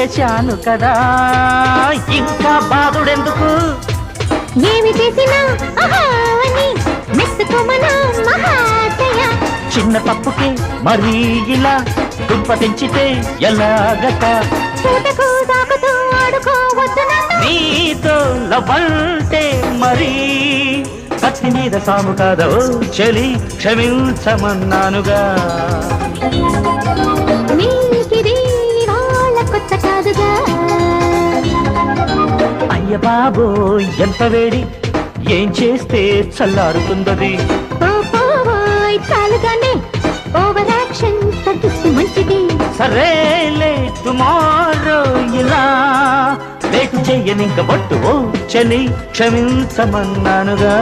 చేశాను కదా, ఇంకా బాధుడెందుకు? ఏమి చేసినా అని మెచ్చుకోమనా మహాశయ. చిన్న తప్పుకే మరీ ఇలా దుంప తెంచితే ఎలాగట? పూటకు సాకుతూ ఆడుకోవద్దు నీతో లవ్వంటే మరీ కత్తి మీద సాము కాదో చెలి, క్షమించమన్నానుగా. నీకిది వాళ్ళ కొత్త కాదుగా. అయ్య బాబో ఎంత వేడి, ఏం చేస్తే చల్లారుతుందది? చాలుగానే ఓవర్ యాక్షన్ తగ్గిస్తే మంచిది. సరేలే టుమారో ఇలా లేటు చెయ్యనింక బొట్టు ఓ చలి, క్షమించమన్నానుగా.